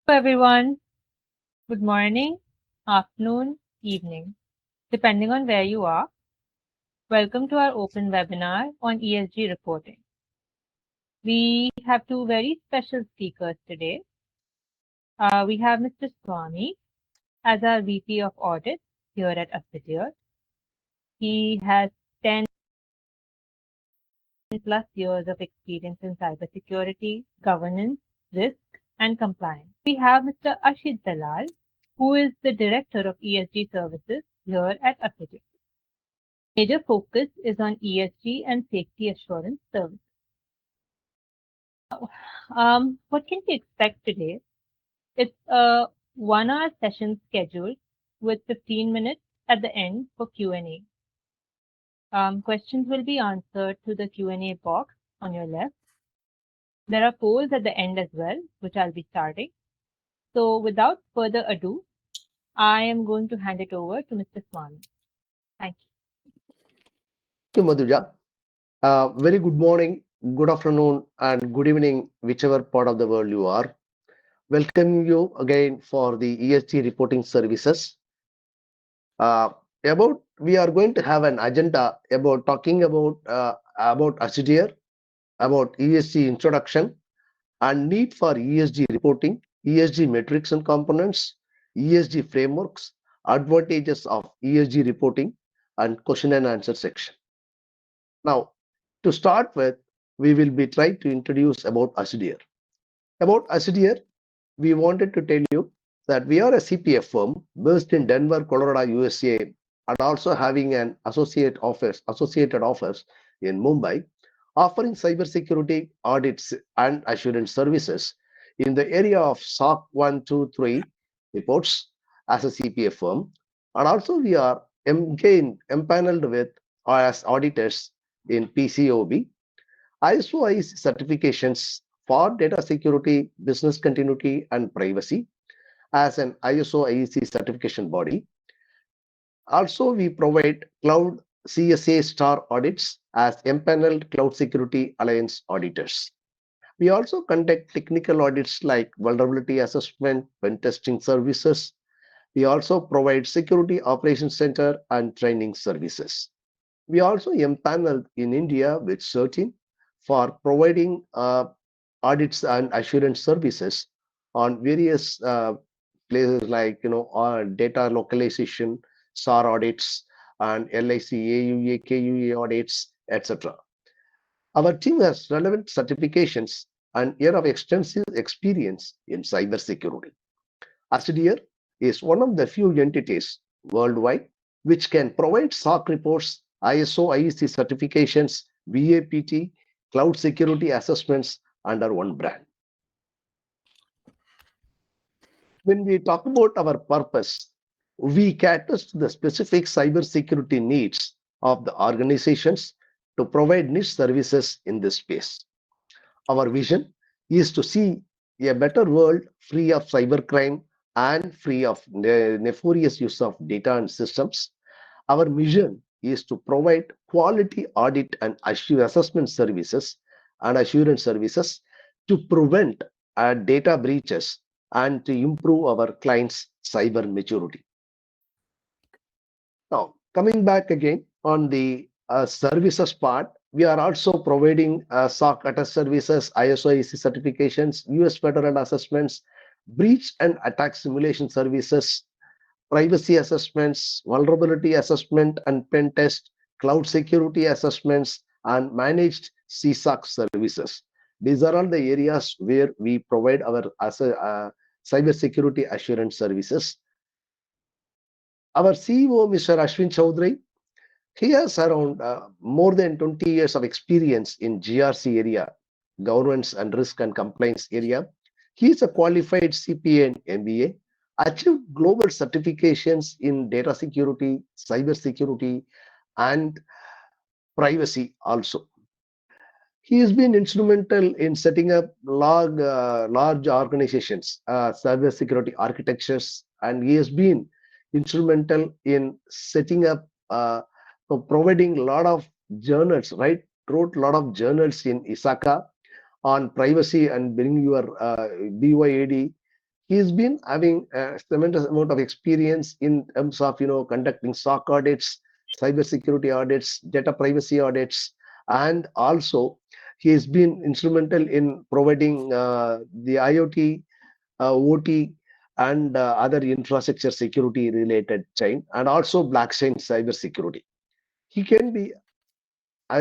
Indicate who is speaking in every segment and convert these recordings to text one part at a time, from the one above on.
Speaker 1: Hello everyone. Good morning, afternoon, evening, depending on where you are. Welcome to our open webinar on ESG reporting. We have two very special speakers today. We have Mr. Swami as our VP of Audit here at Assidier. He has 10 plus years of experience in cybersecurity, governance, risk, and compliance. We have Mr. Ashit Dalal, who is the Director of ESG Services here at Assidier. Major focus is on ESG and safety assurance services. What can we expect today? It's a 1 hour session scheduled with 15 minutes at the end for Q&A. Questions will be answered through the Q&A box on your left. There are polls at the end as well, which I'll be starting. So without further ado, I am going to hand it over to Mr. Swami. Thank you.
Speaker 2: Thank you, Madhuja. Very good morning, good afternoon, and good evening, whichever part of the world you are. Welcome you again for the ESG reporting services. We are going to have an agenda about talking about Assidier, about ESG introduction and need for ESG reporting, ESG metrics and components, ESG frameworks, advantages of ESG reporting, and question and answer section. Now, to start with, we will be trying to introduce about Assidier. About Assidier, we wanted to tell you that we are a CPF firm based in Denver, Colorado, USA, and also having an associated office in Mumbai, offering cybersecurity audits and assurance services in the area of SOC 1, 2, 3 reports as a CPF firm. And also we are again empaneled with as auditors in PCOB, ISO IEC certifications for data security, business continuity, and privacy as an ISO IEC certification body. Also, we provide cloud CSA star audits as empaneled Cloud Security Alliance auditors. We also conduct technical audits like vulnerability assessment, pen testing services. We also provide security operations center and training services. We also empaneled in India with CERTIN for providing audits and assurance services on various places like data localization, SAR audits, and LIC, AUA, KUA audits, etc. Our team has relevant certifications and year of extensive experience in cybersecurity. Assidier is one of the few entities worldwide which can provide SOC reports, ISO IEC certifications, VAPT, cloud security assessments under one brand. When we talk about our purpose, we cater to the specific cybersecurity needs of the organizations to provide niche services in this space. Our vision is to see a better world free of cybercrime and free of nefarious use of data and systems. Our mission is to provide quality audit and assessment services and assurance services to prevent data breaches and to improve our clients' cyber maturity. Now, coming back again on the services part, we are also providing SOC attest services, ISO IEC certifications, US federal assessments, breach and attack simulation services, privacy assessments, vulnerability assessment and pen test, cloud security assessments, and managed CSOC services. These are all the areas where we provide our cybersecurity assurance services. Our CEO, Mr. Ashwin Chaudhary, he has around more than 20 years of experience in GRC area, governance and risk and compliance area. He is a qualified CPA and MBA, achieved global certifications in data security, cyber security, and privacy also. He has been instrumental in setting up large organizations, cyber security architectures, and he has been instrumental in setting up, providing a lot of journals, right? Wrote a lot of journals in ISACA on privacy and bring your BYAD He's been having a tremendous amount of experience in terms of conducting SOC audits, cybersecurity audits, data privacy audits, and also he has been instrumental in providing the IoT, OT, and other infrastructure security related chain, and also blockchain cybersecurity. He can be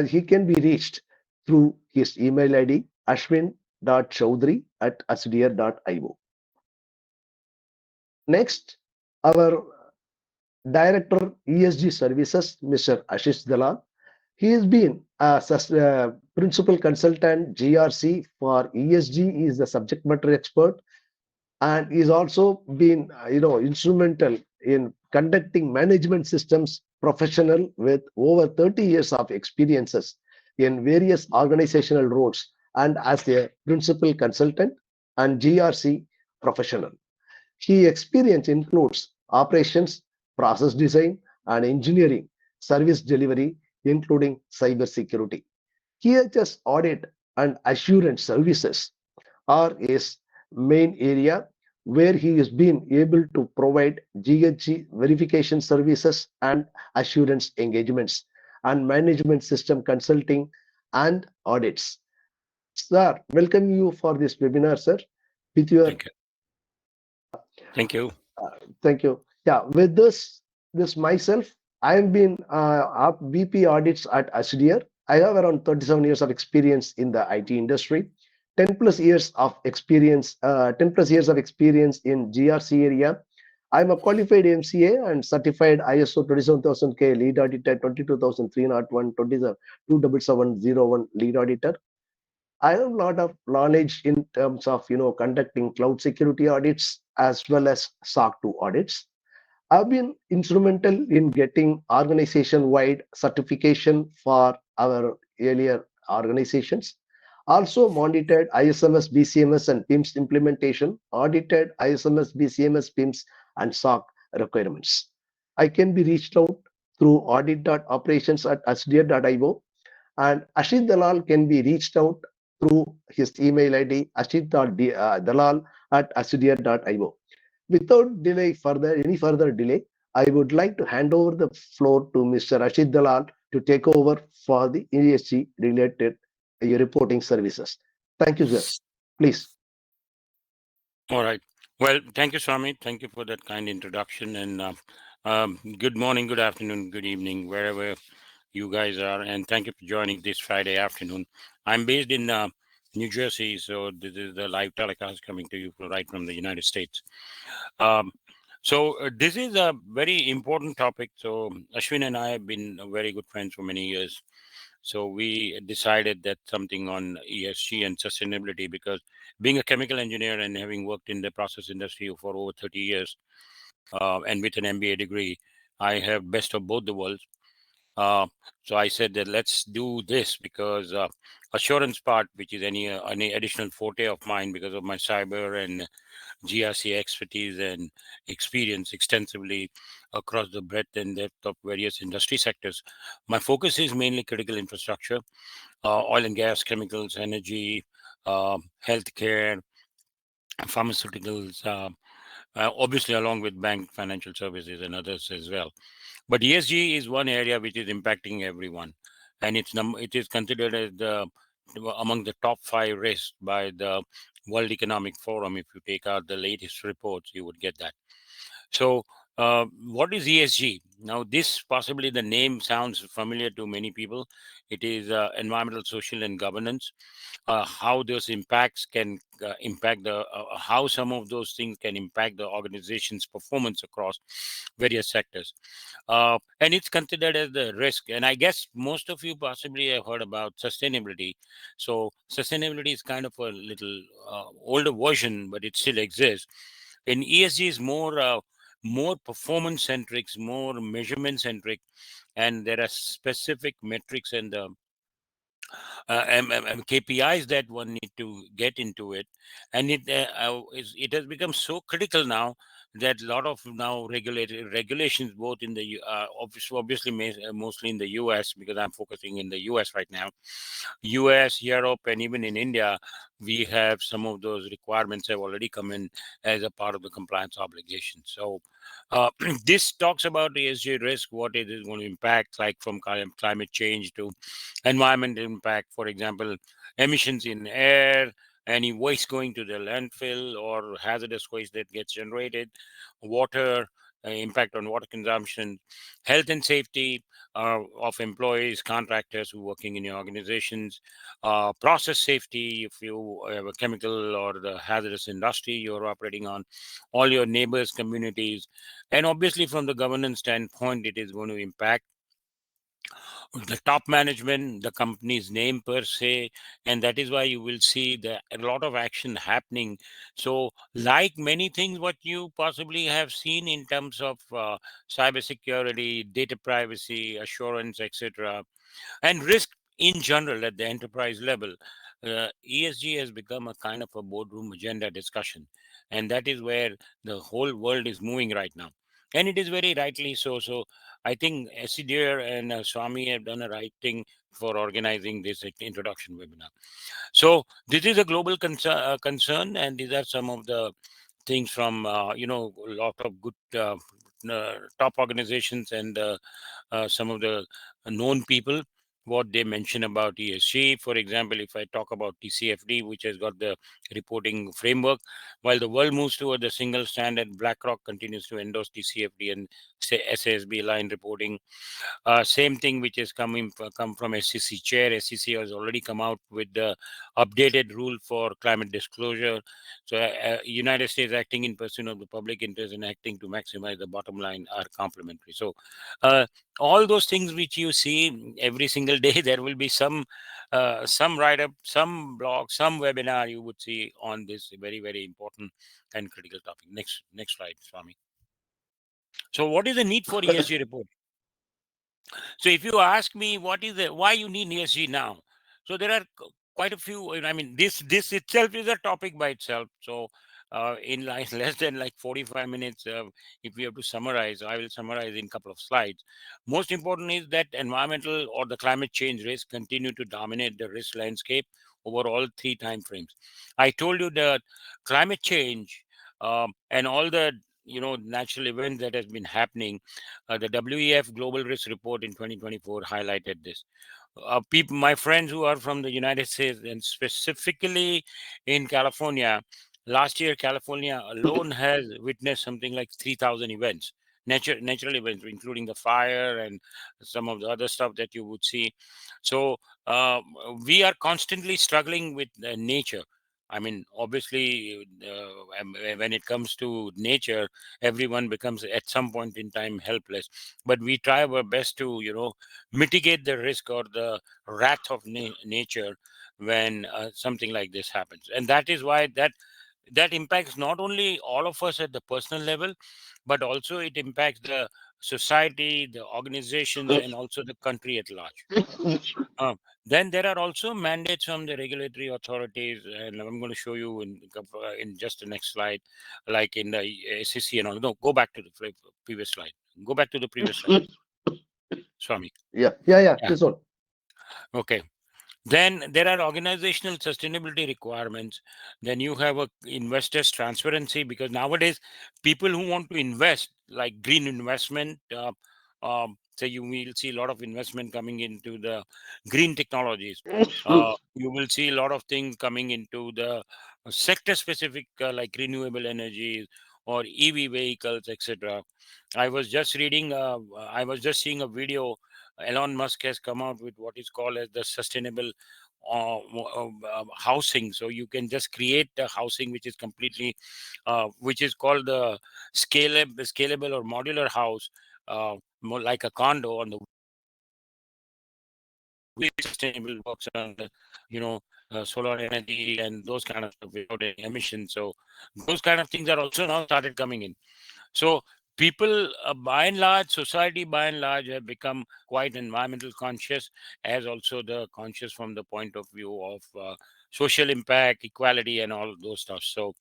Speaker 2: he can be reached through his email ID ashwin.chaudhary@asdear.io. Next, our Director ESG Services, Mr. Ashish Dalal. He has been a principal consultant GRC for ESG. He is the subject matter expert, and he's also been instrumental in conducting management systems professional with over 30 years of experiences in various organizational roles and as a principal consultant and GRC professional. Key experience includes operations, process design, and engineering, service delivery, including cybersecurity. KHS audit and assurance services are his main area where he has been able to provide GHG verification services and assurance engagements and management system consulting and audits. Sir, welcome you for this webinar, sir. With your
Speaker 3: Thank you. Thank you.
Speaker 2: Thank you. Yeah, with this myself, I have been VP audits at Asdear. I have around 37 years of experience in the IT industry, 10 plus years of experience, 10 plus years of experience in GRC area. I'm a qualified MCA and certified ISO 27000K lead auditor, 22301, 27701 lead auditor. I have a lot of knowledge in terms of conducting cloud security audits as well as SOC 2 audits. I've been instrumental in getting organization-wide certification for our earlier organizations. Also monitored ISMS, BCMS, and PIMS implementation, audited ISMS, BCMS, PIMS, and SOC requirements. I can be reached out through audit.operations@asdear.io, and Ashit Dalal can be reached out through his email ID ashit.dalal@asdear.io. Without any further delay, I would like to hand over the floor to Mr. Rashid Dalal to take over for the ESG related reporting services. Thank you, sir. Please.
Speaker 3: All right. Well, thank you, Swami. Thank you for that kind introduction. And good morning, good afternoon, good evening, wherever you guys are. And thank you for joining this Friday afternoon. I'm based in New Jersey, so this is the live telecast coming to you right from the United States. So this is a very important topic. So Ashwin and I have been very good friends for many years. So we decided that something on ESG and sustainability, because being a chemical engineer and having worked in the process industry for over 30 years, and with an MBA degree, I have best of both the worlds. Uh, so I said that let's do this because assurance part, which is any additional forte of mine because of my cyber and GRC expertise and experience extensively across the breadth and depth of various industry sectors. My focus is mainly critical infrastructure, oil and gas, chemicals, energy, healthcare, pharmaceuticals, obviously along with bank, financial services, and others as well. But ESG is one area which is impacting everyone, and it is considered as among the top 5 risks by the World Economic Forum. If you take out the latest reports, you would get that. So, what is ESG? Now, this possibly the name sounds familiar to many people. It is environmental, social, and governance. How those impacts can impact how some of those things can impact the organization's performance across various sectors. And it's considered as the risk. And I guess most of you possibly have heard about sustainability. So, sustainability is kind of a little older version, but it still exists. And ESG is more performance centric, more measurement centric, and there are specific metrics and KPIs that one need to get into it, and it has become so critical now that a lot of now regulations, both in the obviously mostly in the US, because I'm focusing in the US right now. US, Europe, and even in India, we have some of those requirements have already come in as a part of the compliance obligation. So this talks about ESG risk, what it is going to impact, like from climate change to environment impact. For example, emissions in air, any waste going to the landfill or hazardous waste that gets generated, water, impact on water consumption, health and safety of employees, contractors who are working in your organizations, process safety if you have a chemical or the hazardous industry you're operating on, all your neighbors, communities, and obviously from the governance standpoint, it is going to impact the top management, the company's name per se, and that is why you will see a lot of action happening. So, like many things, what you possibly have seen in terms of cybersecurity, data privacy, assurance, etc., and risk in general at the enterprise level, ESG has become a kind of a boardroom agenda discussion, and that is where the whole world is moving right now, and it is very rightly so. So I think Dear and Swami have done a right thing for organizing this introduction webinar. So this is a global concern, and these are some of the things from a lot of good top organizations and some of the known people, what they mention about ESG. For example, if I talk about TCFD, which has got the reporting framework, while the world moves toward the single standard, BlackRock continues to endorse TCFD and SASB line reporting. Same thing which is come from SEC chair. SEC has already come out with the updated rule for climate disclosure. So United States acting in pursuit of the public interest and acting to maximize the bottom line are complementary. So uh, all those things which you see every single day, there will be some write up, some blog, some webinar you would see on this very, very important and critical topic. Next slide, Swami. So what is the need for ESG report? So if you ask me what is the why you need ESG now, so there are quite a few. I mean, this itself is a topic by itself. So in like less than like 45 minutes, if we have to summarize, I will summarize in a couple of slides. Most important is that environmental or the climate change risk continue to dominate the risk landscape over all three time frames. I told you that climate change and all the natural events that has been happening, the WEF Global Risk Report in 2024 highlighted this. People, my friends who are from the United States and specifically in California, last year California alone has witnessed something like 3,000 events, natural events, including the fire and some of the other stuff that you would see. So uh, we are constantly struggling with nature. I mean, obviously, when it comes to nature, everyone becomes at some point in time helpless. But we try our best to, mitigate the risk or the wrath of nature when something like this happens. And that is why that impacts not only all of us at the personal level, but also it impacts the society, the organizations, and also the country at large. uh, then there are also mandates from the regulatory authorities, and I'm going to show you in just the next slide, like in the SEC and all. No, go back to the previous slide. Go back to the previous slide, Swami.
Speaker 2: Yeah.
Speaker 3: Yeah.
Speaker 2: This one.
Speaker 3: Okay. Then there are organizational sustainability requirements. Then you have a investors transparency, because nowadays people who want to invest, like green investment, so you will see a lot of investment coming into the green technologies. You will see a lot of things coming into the sector specific, like renewable energies or EV vehicles, etc. I was just seeing a video. Elon Musk has come out with what is called as the sustainable housing. So you can just create a housing which is completely, which is called the scalable or modular house, more like a condo on the way sustainable works on the, you know, solar energy and those kind of stuff without any emissions. So those kind of things are also now started coming in. So people, by and large, society by and large have become quite environmental conscious, as also the conscious from the point of view of social impact, equality, and all those stuff. So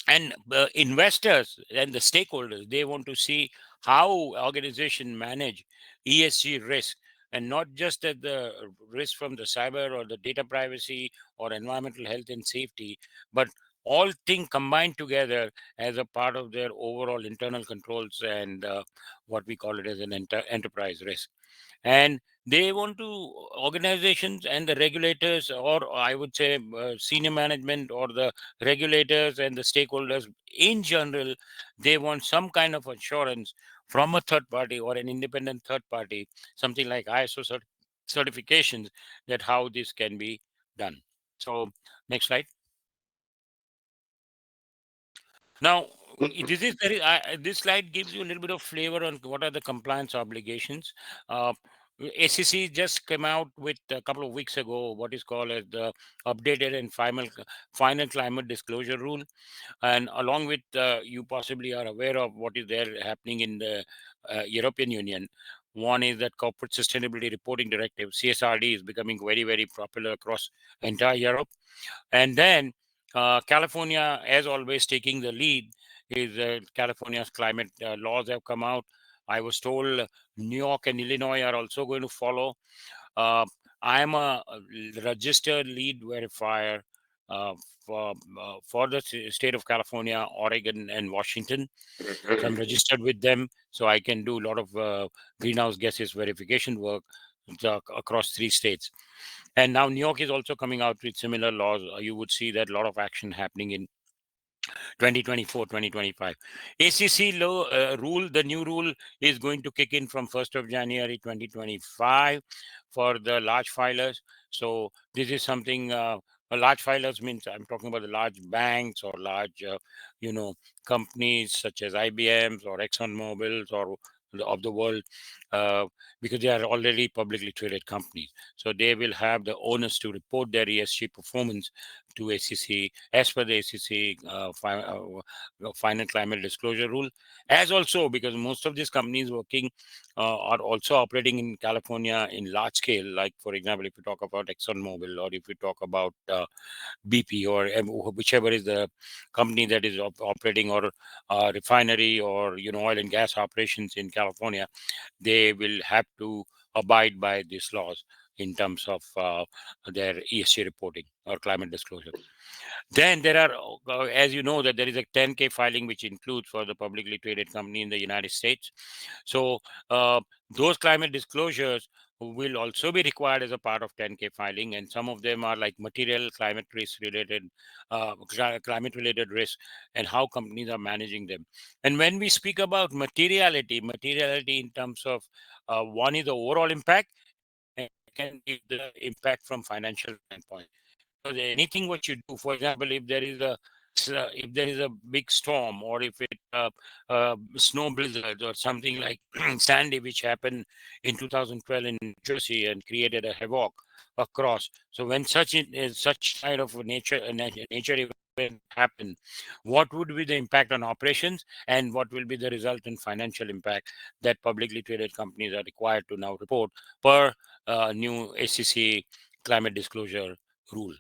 Speaker 3: And investors and the stakeholders, they want to see how organization manage ESG risk, and not just at the risk from the cyber or the data privacy or environmental health and safety, but all things combined together as a part of their overall internal controls and what we call it as an enterprise risk. And they want to, organizations and the regulators, or I would say senior management or the regulators and the stakeholders in general, they want some kind of assurance from a third party or an independent third party, something like ISO certifications, that how this can be done. So next slide. Now, this slide gives you a little bit of flavor on what are the compliance obligations. Uh, ACC just came out with a couple of weeks ago what is called as the updated and final climate disclosure rule. And along with, you possibly are aware of what is there happening in the European Union. One is that Corporate Sustainability Reporting Directive, CSRD, is becoming very, very popular across entire Europe. And then California, as always, taking the lead is California's climate laws have come out. I was told New York and Illinois are also going to follow. Uh, I am a registered lead verifier uh, for the state of California, Oregon, and Washington. So I'm registered with them, so I can do a lot of greenhouse gases verification work across 3 states. And now New York is also coming out with similar laws. You would see that a lot of action happening in 2024, 2025. ACC law rule, the new rule is going to kick in from 1st of January 2025 for the large filers. So this is something, large filers means I'm talking about the large banks or large, you know, companies such as IBM's or ExxonMobil's or of the world, uh, because they are already publicly traded companies. So they will have the onus to report their ESG performance to ACC as per the ACC final climate disclosure rule, as also because most of these companies working are also operating in California in large scale. Like for example, if you talk about ExxonMobil or if you talk about BP or whichever is the company that is operating, or refinery, or oil and gas operations in California, they will have to abide by these laws in terms of their ESG reporting or climate disclosure. Then there are, as you know, that there is a 10K filing which includes for the publicly traded company in the United States. So those climate disclosures will also be required as a part of 10K filing, and some of them are like material climate risk related, climate related risk, and how companies are managing them. And when we speak about materiality in terms of one is the overall impact, and second is the impact from financial standpoint. Because anything what you do, for example, if there is a big storm, or if it snow blizzard or something like Sandy, which happened in 2012 in New Jersey and created a havoc across. So when such kind of nature event happen, what would be the impact on operations, and what will be the resultant financial impact that publicly traded companies are required to now report per new ACC climate disclosure rule.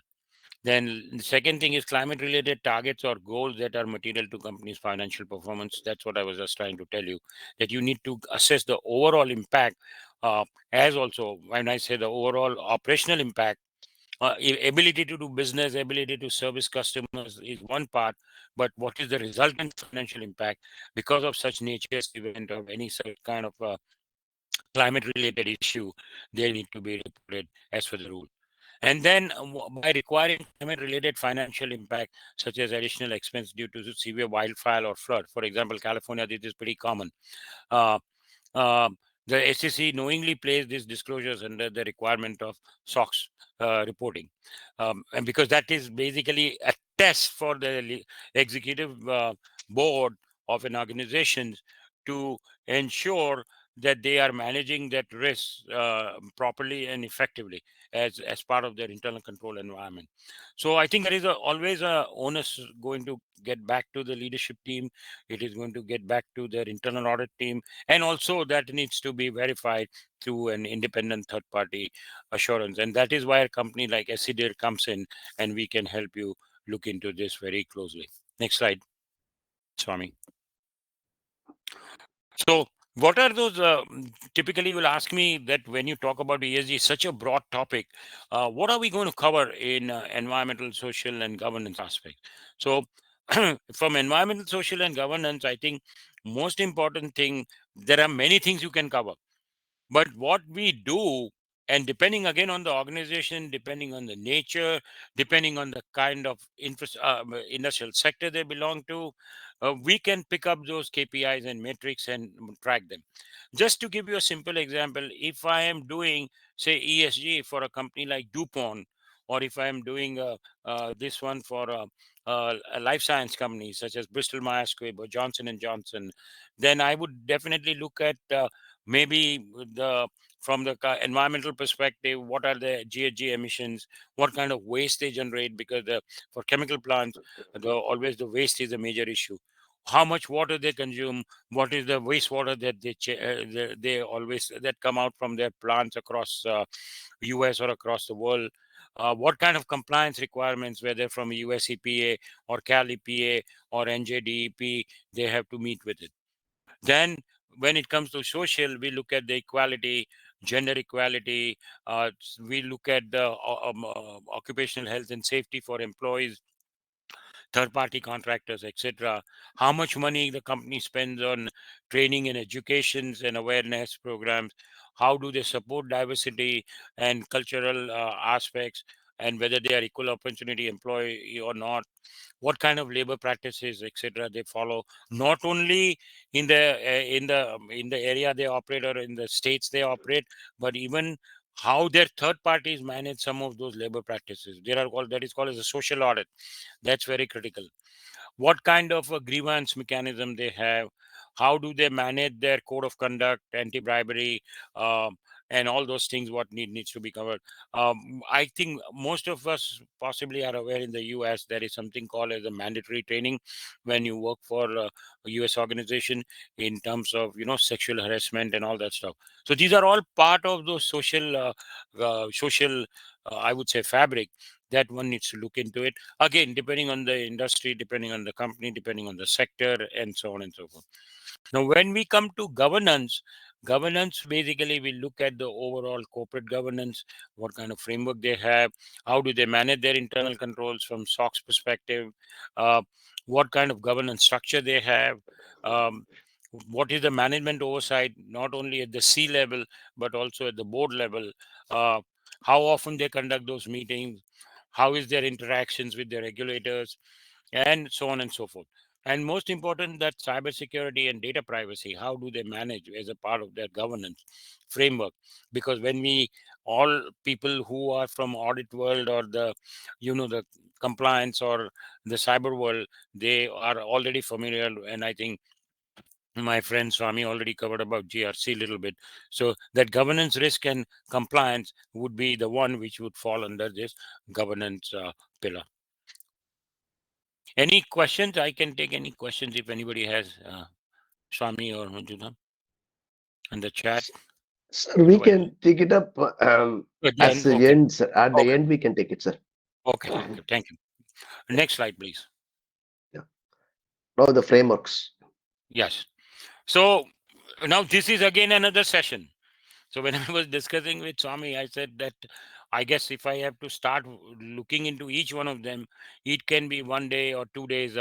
Speaker 3: Then the second thing is climate related targets or goals that are material to companies' financial performance. That's what I was just trying to tell you, that you need to assess the overall impact, as also when I say the overall operational impact, ability to do business, ability to service customers is one part, but what is the resultant financial impact because of such nature's event or any such kind of climate related issue, they need to be reported as per the rule. And then by requiring climate related financial impact, such as additional expense due to severe wildfire or flood. For example, California, this is pretty common. Uh, uh, the SEC knowingly placed these disclosures under the requirement of SOX reporting. And because that is basically a test for the executive board of an organization to ensure that they are managing that risk properly and effectively as part of their internal control environment. So I think there is always a onus going to get back to the leadership team. It is going to get back to their internal audit team, and also that needs to be verified through an independent third party assurance. And that is why a company like SCDIR comes in, and we can help you look into this very closely. Next slide. Swami. So, what are those? Typically, you will ask me that when you talk about ESG, such a broad topic, what are we going to cover in environmental, social, and governance aspect? So, from environmental, social, and governance, I think most important thing, there are many things you can cover. But what we do, and depending again on the organization, depending on the nature, depending on the kind of industrial sector they belong to, we can pick up those KPIs and metrics and track them. Just to give you a simple example, if I am doing, say, ESG for a company like DuPont, or if I am doing this one for a life science company such as Bristol Myers Squibb or Johnson and Johnson, then I would definitely look at maybe the from the environmental perspective, what are the GHG emissions, what kind of waste they generate, because for chemical plants, always the waste is a major issue. How much water they consume, what is the wastewater that they always that come out from their plants across US or across the world. What kind of compliance requirements, whether from US EPA or Cal EPA or NJDEP, they have to meet with it. Then, when it comes to social, we look at the equality, gender equality. We look at the occupational health and safety for employees, third-party contractors, etc. How much money the company spends on training and educations and awareness programs. How do they support diversity and cultural aspects, and whether they are equal opportunity employee or not, what kind of labor practices, etc., they follow, not only in the area they operate or in the states they operate, but even how their third parties manage some of those labor practices. There are called, that is called as a social audit. That's very critical. What kind of a grievance mechanism they have, how do they manage their code of conduct, anti-bribery, and all those things, what needs to be covered. I think most of us possibly are aware, in the US there is something called as a mandatory training when you work for a US organization, in terms of sexual harassment and all that stuff. So these are all part of those social I would say fabric, that one needs to look into it. Again, depending on the industry, depending on the company, depending on the sector, and so on and so forth. Now, when we come to governance basically we look at the overall corporate governance, what kind of framework they have, how do they manage their internal controls from SOX perspective, uh, what kind of governance structure they have, um, what is the management oversight, not only at the C level, but also at the board level, uh, how often they conduct those meetings, how is their interactions with the regulators, and so on and so forth. And most important, that cybersecurity and data privacy, how do they manage as a part of their governance framework? Because when we all people who are from audit world, or the compliance or the cyber world, they are already familiar. And I think my friend Swami already covered about GRC a little bit. So that governance, risk, and compliance would be the one which would fall under this governance pillar. Any questions? I can take any questions if anybody has, Swami or Manjunath, in the chat.
Speaker 2: Sir, we
Speaker 3: Otherwise,
Speaker 2: can take it up
Speaker 3: at the
Speaker 2: as
Speaker 3: end.
Speaker 2: the
Speaker 3: Okay.
Speaker 2: end, sir. At the
Speaker 3: Okay.
Speaker 2: end, we can take it, sir.
Speaker 3: Okay. Okay. Thank you. Next slide, please.
Speaker 2: Yeah. Now the frameworks.
Speaker 3: Yes. So now this is again another session. So when I was discussing with Swami, I said that I guess if I have to start looking into each one of them, it can be 1 day or 2 days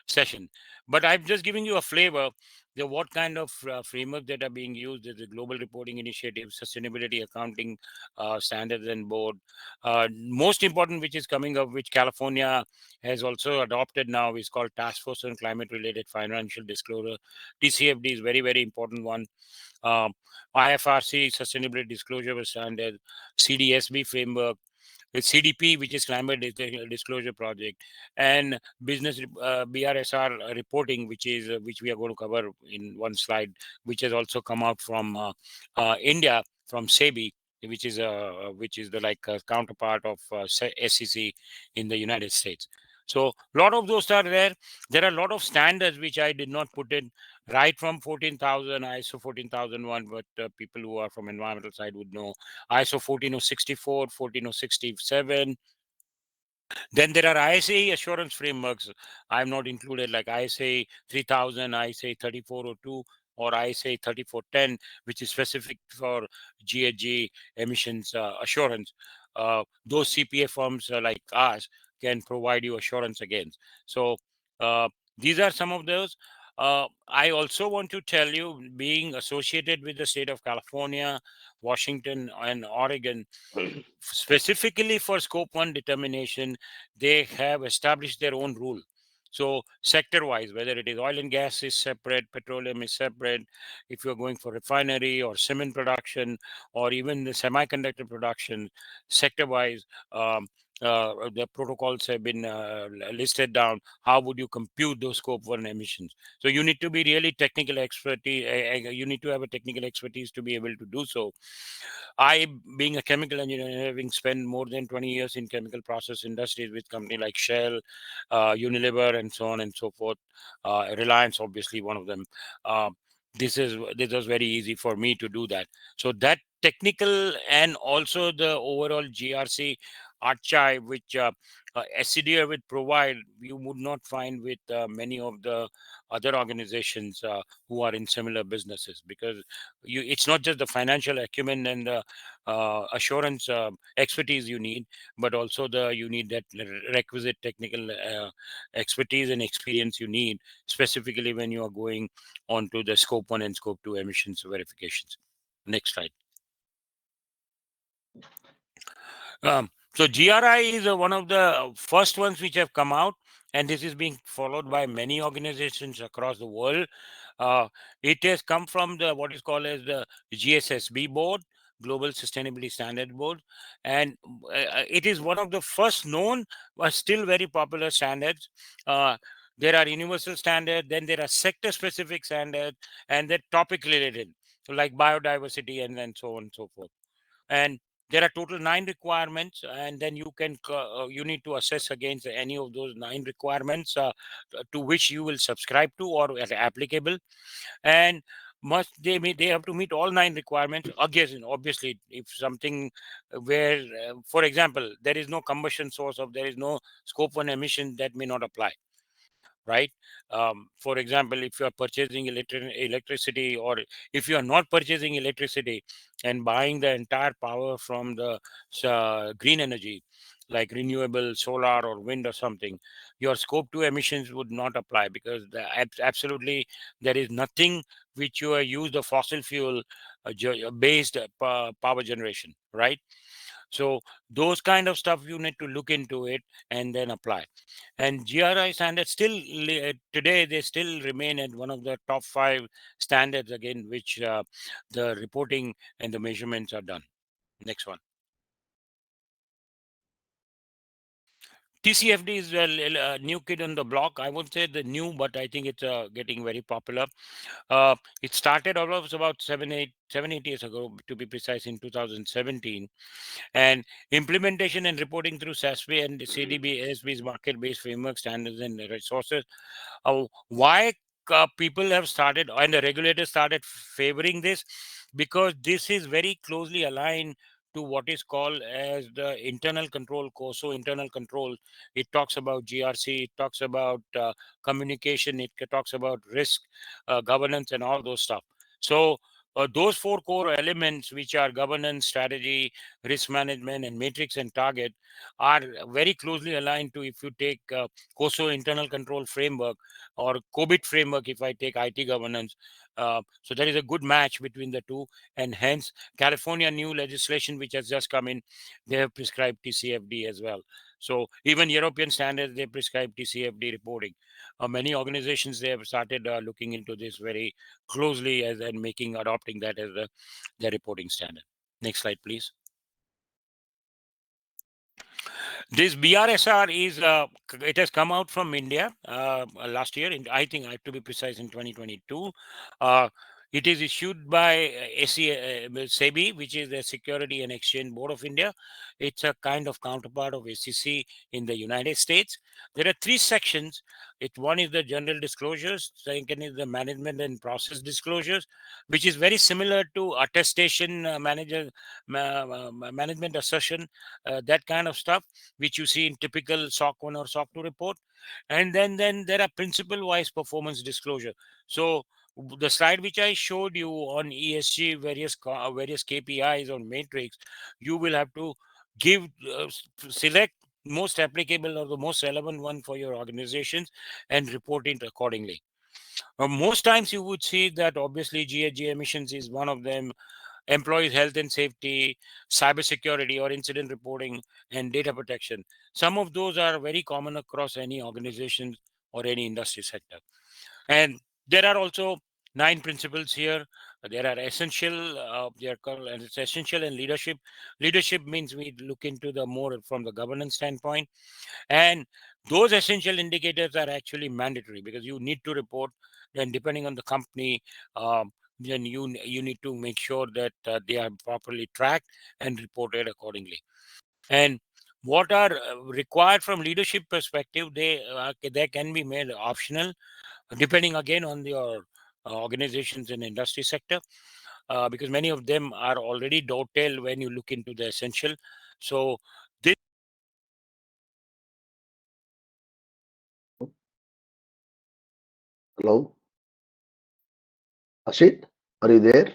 Speaker 3: session. But I'm just giving you a flavor. What kind of framework that are being used is the Global Reporting Initiative, Sustainability Accounting Standards and Board. Most important, which is coming up, which California has also adopted now, is called Task Force on Climate Related Financial Disclosure. TCFD is very, very important one. um, IFRC, Sustainability Disclosure Standard, CDSB framework, with CDP, which is Climate Disclosure Project, and business BRSR reporting, which we are going to cover in one slide, which has also come out from India, from SEBI, which is the counterpart of SEC in the United States. So a lot of those are there. There are a lot of standards which I did not put in, right from 14,000 ISO 14001, but people who are from environmental side would know ISO 14064, 14067, Then there are ISA assurance frameworks. I've not included like ISA 3000, ISA 3402, or ISA 3410, which is specific for GHG emissions assurance. Those CPA firms like us can provide you assurance against. So uh, these are some of those. I also want to tell you, being associated with the state of California, Washington, and Oregon, specifically for scope 1 determination, they have established their own rule. So sector wise, whether it is oil and gas is separate, petroleum is separate, if you're going for refinery or cement production, or even the semiconductor production, sector wise, the protocols have been listed down. How would you compute those scope 1 emissions? So you need to be really technical expertise. You need to have a technical expertise to be able to do so. I, being a chemical engineer, having spent more than 20 years in chemical process industries with company like Shell, Unilever, and so on and so forth, Reliance, obviously one of them. Uh, this was very easy for me to do that. So that technical and also the overall GRC archive, which SCDR would provide, you would not find with many of the other organizations who are in similar businesses, because it's not just the financial acumen and the assurance expertise you need, but also you need that requisite technical expertise and experience you need, specifically when you are going on to the scope 1 and scope 2 emissions verifications. Next slide. So GRI is one of the first ones which have come out, and this is being followed by many organizations across the world. It has come from the what is called as the GSSB board, Global Sustainability Standard Board, and it is one of the first known but still very popular standards. There are universal standards, then there are sector specific standards, and they're topic related, like biodiversity and so on and so forth. And there are total 9 requirements, and then you need to assess against any of those 9 requirements to which you will subscribe to or are applicable. And they have to meet all 9 requirements. Again, obviously, if something where for example there is no combustion source, or there is no scope 1 emission, that may not apply, right? For example, if you are purchasing electricity, or if you are not purchasing electricity and buying the entire power from the green energy, like renewable solar or wind or something, your scope 2 emissions would not apply, because absolutely there is nothing which you are used the fossil fuel based power generation, right? So those kind of stuff you need to look into it and then apply. And GRI standards still today they still remain at one of the top 5 standards, again, which the reporting and the measurements are done. Next one. TCFD is a new kid on the block. I won't say the new, but I think it's getting very popular. It started almost about 7-8 years ago, to be precise, in 2017. And implementation and reporting through SASB and CDB, ASB's market-based framework standards and resources. Why people have started and the regulators started favoring this? Because this is very closely aligned to what is called as the internal control course. So internal control, it talks about GRC, it talks about communication, it talks about risk, governance, and all those stuff. So those 4 core elements, which are governance, strategy, risk management, and matrix and target, are very closely aligned to, if you take COSO internal control framework, or COBIT framework, if I take IT governance. So there is a good match between the two, and hence California new legislation which has just come in, they have prescribed TCFD as well. So even European standards, they prescribe TCFD reporting. Many organizations, they have started looking into this very closely as and adopting that as their reporting standard. Next slide, please. This BRSR is it has come out from India last year. I think I have to be precise in 2022. It is issued by SEBI, which is the Security and Exchange Board of India. It's a kind of counterpart of SEC in the United States. There are three sections. One is the general disclosures. Second is the management and process disclosures, which is very similar to attestation management assertion, that kind of stuff, which you see in typical SOC 1 or SOC 2 report. And then there are principle wise performance disclosure. So the slide which I showed you on ESG, various KPIs on matrix, you will have to give select most applicable or the most relevant one for your organizations and report it accordingly. Most times you would see that obviously GHG emissions is one of them, employees health and safety, cybersecurity or incident reporting, and data protection. Some of those are very common across any organization or any industry sector. And there are also 9 principles here. There are essential, they are called, and it's essential in leadership. Leadership means we look into the more from the governance standpoint. And those essential indicators are actually mandatory because you need to report. Then depending on the company, then you need to make sure that they are properly tracked and reported accordingly. And what are required from leadership perspective, they can be made optional depending again on your organizations and industry sector, because many of them are already dovetail when you look into the essential. So this
Speaker 2: Hello, Ashit, are you there?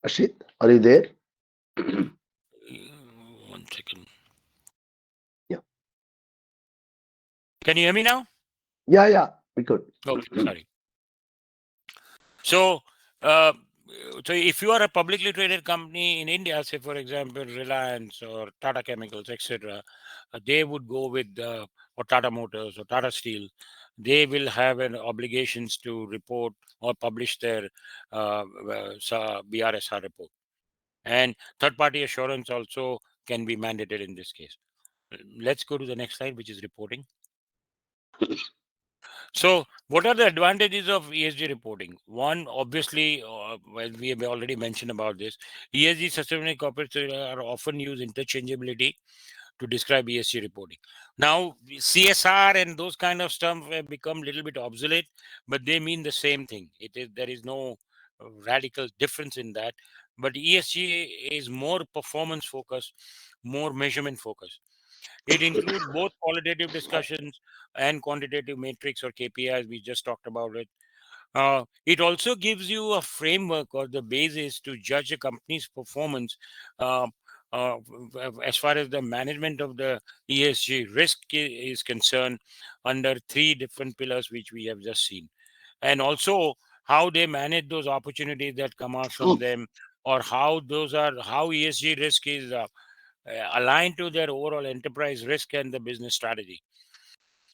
Speaker 2: Ashit, are you there?
Speaker 3: one second.
Speaker 2: Yeah.
Speaker 3: Can you hear me now?
Speaker 2: Yeah, we could.
Speaker 3: Okay, sorry. So, uh, so if you are a publicly traded company in India, say for example Reliance or Tata Chemicals, etc., they would go with or Tata Motors or Tata Steel. They will have an obligations to report or publish their BRSR report, and third-party assurance also can be mandated in this case. Let's go to the next slide, which is reporting. So, what are the advantages of ESG reporting? One, obviously, well, we have already mentioned about this. ESG sustainability corporates are often use interchangeability to describe ESG reporting. Now, CSR and those kind of stuff have become a little bit obsolete, but they mean the same thing. There is no radical difference in that. But ESG is more performance focused, more measurement focused. It includes both qualitative discussions and quantitative metrics or KPIs. We just talked about it. It also gives you a framework or the basis to judge a company's performance uh, uh, as far as the management of the ESG risk is concerned under 3 different pillars, which we have just seen. And also how they manage those opportunities that come out from them, or how ESG risk is aligned to their overall enterprise risk and the business strategy.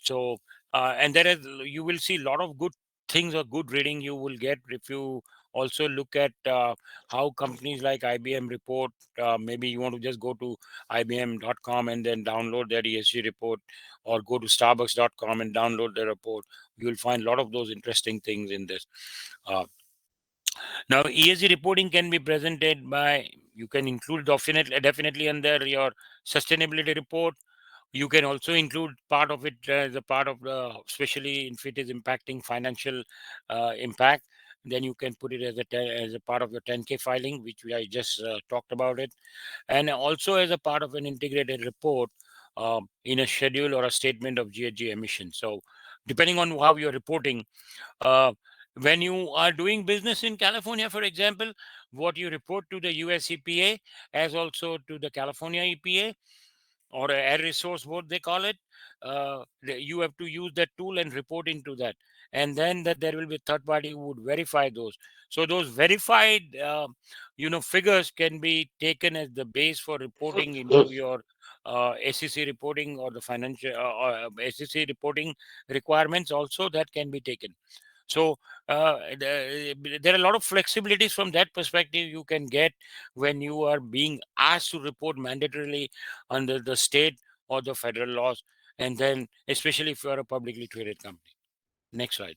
Speaker 3: So, and there is, you will see a lot of good things or good reading you will get if you also look at how companies like IBM report. Maybe you want to just go to IBM.com and then download their ESG report, or go to Starbucks.com and download the report. You will find a lot of those interesting things in this. Uh, Now, ESG reporting can be presented by, you can include definitely under your sustainability report. You can also include part of it as a part of the, especially if it is impacting financial impact, then you can put it as a part of your 10K filing, which I just talked about it, and also as a part of an integrated report in a schedule or a statement of GHG emissions. So, depending on how you're reporting, uh, when you are doing business in California, for example, what you report to the US EPA as also to the California EPA, or a air resource board they call it, you have to use that tool and report into that, and then that there will be third party who would verify those. So those verified figures can be taken as the base for reporting into your SEC reporting, or the financial SEC reporting requirements also, that can be taken. So there are a lot of flexibilities from that perspective you can get when you are being asked to report mandatorily under the state or the federal laws, and then especially if you are a publicly traded company. Next slide.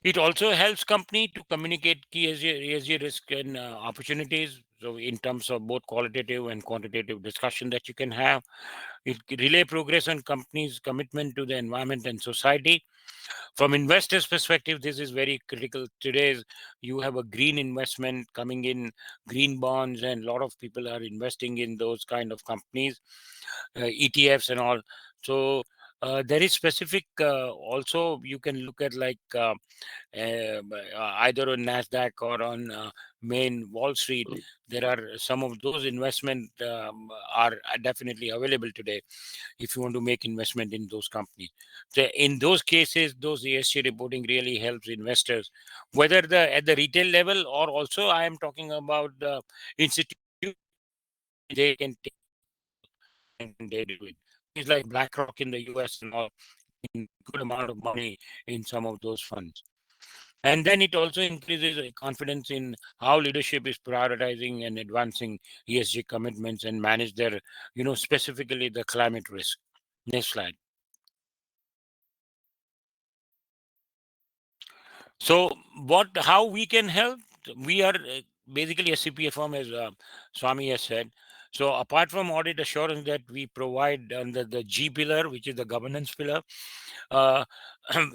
Speaker 3: It also helps company to communicate key ESG risk and opportunities. So in terms of both qualitative and quantitative discussion that you can have, it relay progress on companies' commitment to the environment and society. From investors' perspective, this is very critical. Today, you have a green investment coming in, green bonds, and a lot of people are investing in those kind of companies, ETFs and all. So there is specific. Also, you can look at like either on Nasdaq or on main Wall Street. There are some of those investment are definitely available today if you want to make investment in those companies. So in those cases, those ESG reporting really helps investors, whether the at the retail level or also I am talking about the institute. They can take and they do it. Companies like BlackRock in the US and all in good amount of money in some of those funds. And then it also increases confidence in how leadership is prioritizing and advancing ESG commitments and manage their, specifically the climate risk. Next slide. So, how we can help? We are basically a CPA firm, as Swami has said. So, apart from audit assurance that we provide under the G pillar, which is the governance pillar, uh,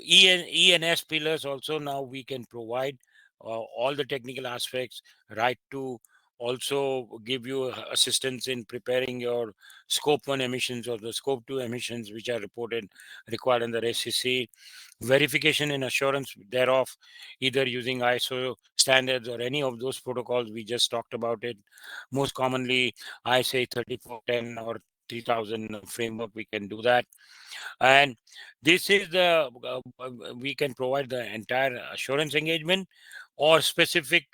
Speaker 3: E and S pillars also now we can provide all the technical aspects, right to also give you assistance in preparing your scope 1 emissions or the scope 2 emissions which are required under SEC, verification and assurance thereof, either using ISO standards or any of those protocols we just talked about it. Most commonly, I say 3410 or 3000 framework, we can do that. And this is the we can provide the entire assurance engagement or specific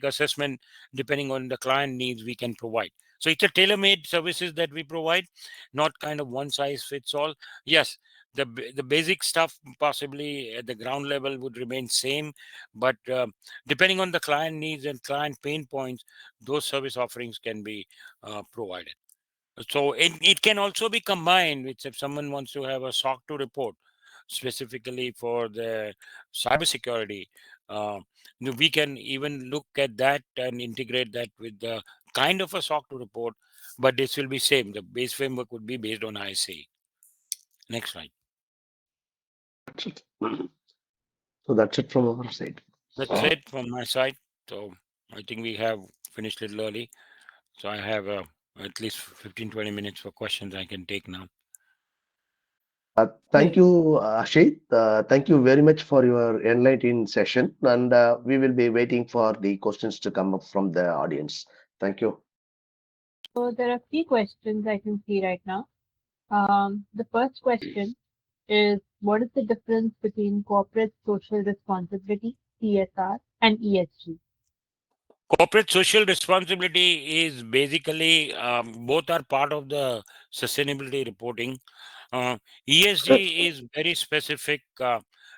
Speaker 3: assessment depending on the client needs we can provide. So it's a tailor-made services that we provide, not kind of one size fits all. Yes, the basic stuff possibly at the ground level would remain same, but depending on the client needs and client pain points, those service offerings can be provided. So it can also be combined with if someone wants to have a SOC 2 report specifically for the cybersecurity. Uh, we can even look at that and integrate that with the kind of a SOC 2 report, but this will be same. The base framework would be based on ISA. Next slide.
Speaker 2: That's it. So that's it from our side.
Speaker 3: That's it from my side. So I think we have finished a little early. So I have at least 15-20 minutes for questions I can take now.
Speaker 2: Thank you, Ashit. Thank you very much for your enlightening session, and we will be waiting for the questions to come up from the audience. Thank you.
Speaker 1: So there are three questions I can see right now. The first question is, what is the difference between corporate social responsibility, CSR, and ESG?
Speaker 3: Corporate social responsibility is basically both are part of the sustainability reporting. ESG is very specific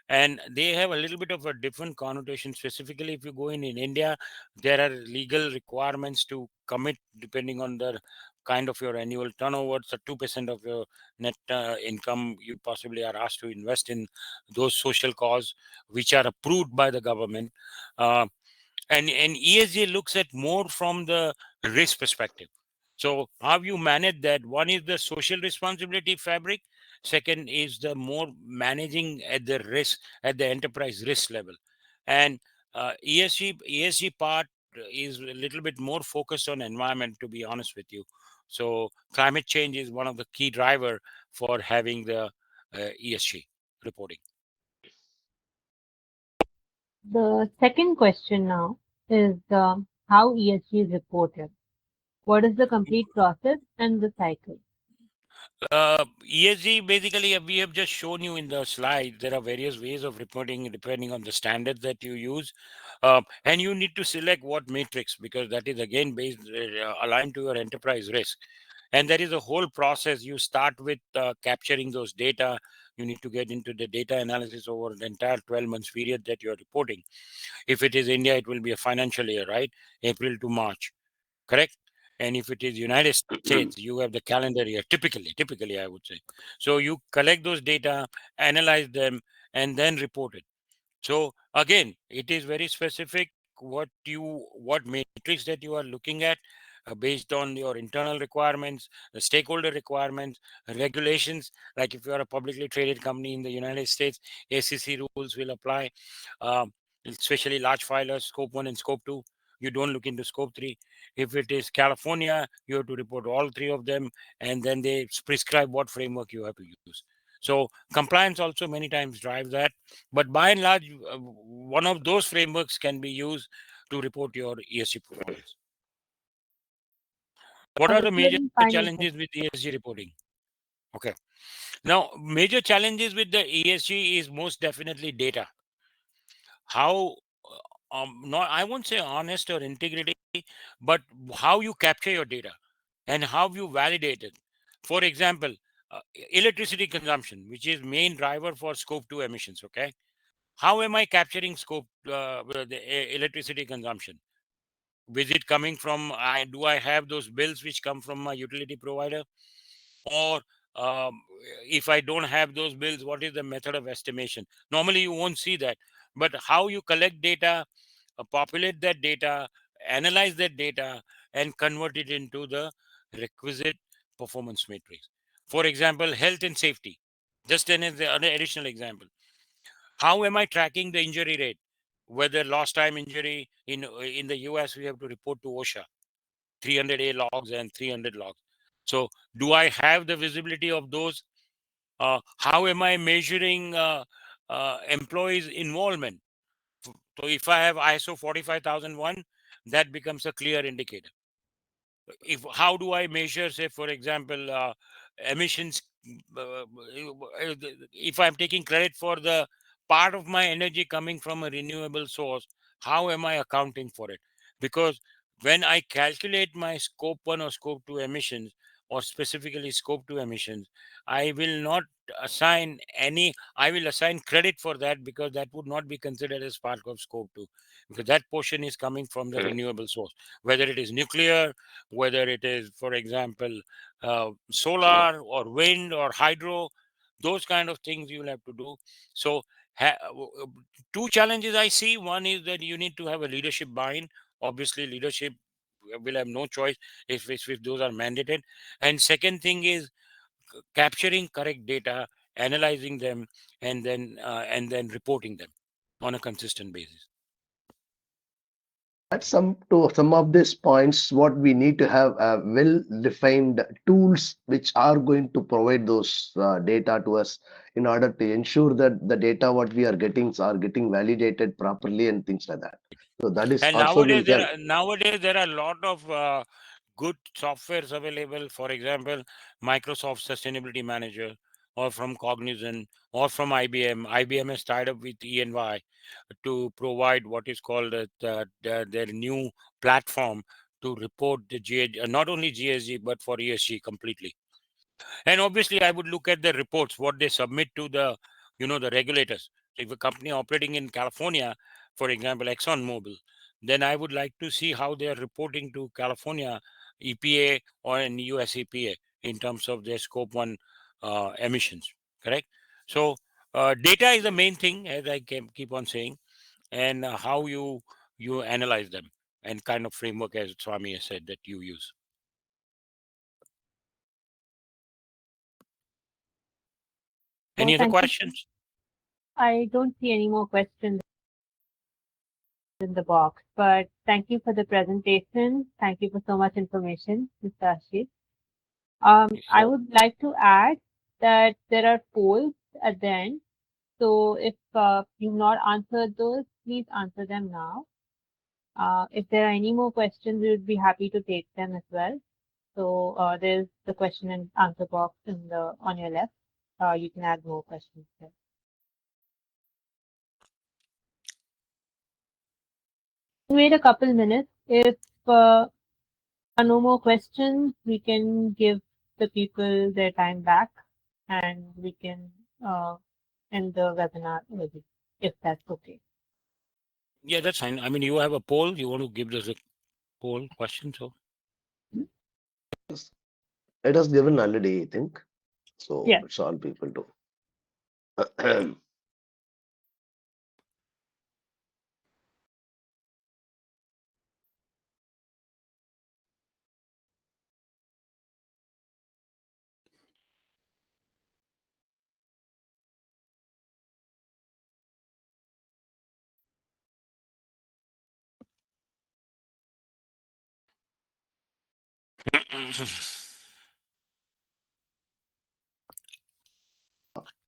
Speaker 3: and they have a little bit of a different connotation. Specifically, if you go in India, there are legal requirements to commit depending on the kind of your annual turnover. So 2% of your net income, you possibly are asked to invest in those social cause which are approved by the government. Uh, and ESG looks at more from the risk perspective. So how you manage that? One is the social responsibility fabric. Second is the more managing at the risk at the enterprise risk level, and ESG part is a little bit more focused on environment. To be honest with you, so climate change is one of the key driver for having the ESG reporting.
Speaker 1: The second question now is how ESG is reported. What is the complete process and the cycle?
Speaker 3: ESG basically we have just shown you in the slide. There are various ways of reporting depending on the standards that you use, and you need to select what matrix because that is again based aligned to your enterprise risk. And there is a whole process. You start with capturing those data. You need to get into the data analysis over the entire 12 months period that you are reporting. If it is India, it will be a financial year, right? April to March, correct? And if it is United States, you have the calendar year, typically I would say. So you collect those data, analyze them, and then report it. So again, it is very specific what matrix that you are looking at based on your internal requirements, the stakeholder requirements, regulations. Like if you are a publicly traded company in the United States, ACC rules will apply, um, especially large filers, scope 1 and scope 2. You don't look into scope 3. If it is California, you have to report all three of them, and then they prescribe what framework you have to use. So compliance also many times drives that, but by and large, one of those frameworks can be used to report your ESG performance. What are the major
Speaker 1: Including final
Speaker 3: challenges with ESG reporting? Okay. Now, major challenges with the ESG is most definitely data. How, not, I won't say honest or integrity, but how you capture your data and how you validate it. For example, electricity consumption, which is main driver for scope 2 emissions. Okay. How am I capturing scope, electricity consumption? Is it coming from, do I have those bills which come from my utility provider? Or um, if I don't have those bills, what is the method of estimation? Normally, you won't see that. But how you collect data, populate that data, analyze that data, and convert it into the requisite performance matrix. For example, health and safety. Just an additional example. How am I tracking the injury rate? Whether lost time injury in the US, we have to report to OSHA, 300A logs and 300 logs. So, do I have the visibility of those? How am I measuring employees' involvement? So, if I have ISO 45001, that becomes a clear indicator. If how do I measure, say, for example, emissions? If I'm taking credit for the part of my energy coming from a renewable source, how am I accounting for it? Because when I calculate my scope 1 or scope 2 emissions, or specifically scope 2 emissions, I will not assign any, I will assign credit for that, because that would not be considered as part of scope 2, because that portion is coming from the renewable source, whether it is nuclear, whether it is, for example, solar or wind or hydro, those kind of things you will have to do. So, two challenges I see. One is that you need to have a leadership buy-in. Obviously, leadership will have no choice if those are mandated. And second thing is capturing correct data, analyzing them, and then reporting them on a consistent basis.
Speaker 2: At some of these points, what we need to have well-defined tools which are going to provide those data to us in order to ensure that the data what we are getting validated properly and things like that. So that is
Speaker 3: And
Speaker 2: also will help.
Speaker 3: nowadays there are a lot of good softwares available. For example, Microsoft Sustainability Manager, or from Cognizant, or from IBM. IBM has tied up with E&Y to provide what is called their new platform to report the not only GSG but for ESG completely. And obviously, I would look at the reports, what they submit to the regulators. So if a company operating in California, for example, ExxonMobil, then I would like to see how they are reporting to California EPA or in US EPA in terms of their scope 1 emissions. Correct. So data is the main thing, as I keep on saying, and how you analyze them, and kind of framework, as Swami has said, that you use. Any other
Speaker 1: thank you.
Speaker 3: questions?
Speaker 1: I don't see any more questions in the box, but thank you for the presentation. Thank you for so much information, Mr. Ashish. I
Speaker 3: So,
Speaker 1: would like to add that there are polls at the end. So if you've not answered those, please answer them now. If there are any more questions, we would be happy to take them as well. So there's the question and answer box on your left. You can add more questions there. Wait a couple minutes. If there are no more questions, we can give the people their time back, and we can end the webinar early, if that's okay.
Speaker 3: yeah, that's fine. I mean, you have a poll. You want to give us a poll question? So,
Speaker 2: It was given already, I think. So
Speaker 1: Yeah.
Speaker 2: it's all people do.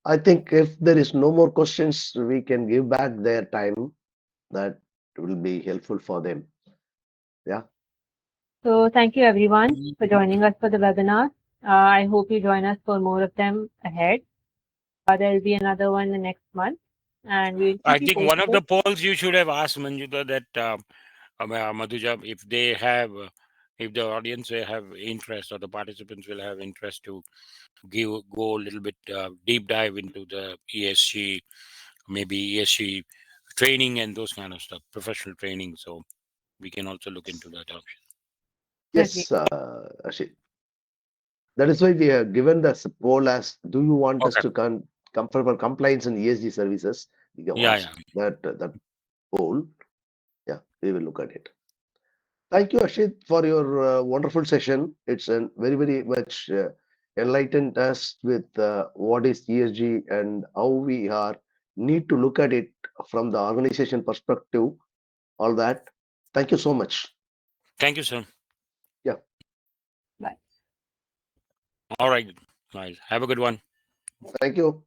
Speaker 2: I think if there is no more questions, we can give back their time. That will be helpful for them. Yeah.
Speaker 1: So thank you everyone for joining us for the webinar. I hope you join us for more of them ahead. There will be another one the next month, and we will
Speaker 3: I
Speaker 1: keep you
Speaker 3: think one of
Speaker 1: posted.
Speaker 3: the polls you should have asked Manjuta that Madhuja, if they have, if the audience will have interest or the participants will have interest to go a little bit deep dive into the ESG, maybe ESG training and those kind of stuff, professional training. So we can also look into that option.
Speaker 1: Definitely.
Speaker 2: Yes, Ashit. That is why we have given the poll as, do you want us
Speaker 3: Okay.
Speaker 2: to come for compliance and ESG services? We have
Speaker 3: Yeah,
Speaker 2: asked that poll. Yeah, we will look at it. Thank you, Ashit, for your wonderful session. It's very, very much enlightened us with what is ESG and how we are need to look at it from the organization perspective. All that. Thank you so much.
Speaker 3: Thank you, sir.
Speaker 2: Yeah.
Speaker 1: Bye.
Speaker 3: All right, guys. Have a good one.
Speaker 2: Thank you.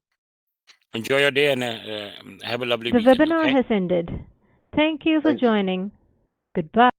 Speaker 3: Enjoy your day and have a lovely
Speaker 4: The
Speaker 3: weekend.
Speaker 4: webinar
Speaker 3: Okay.
Speaker 4: has ended. Thank you for
Speaker 2: Thank you.
Speaker 4: joining. Goodbye.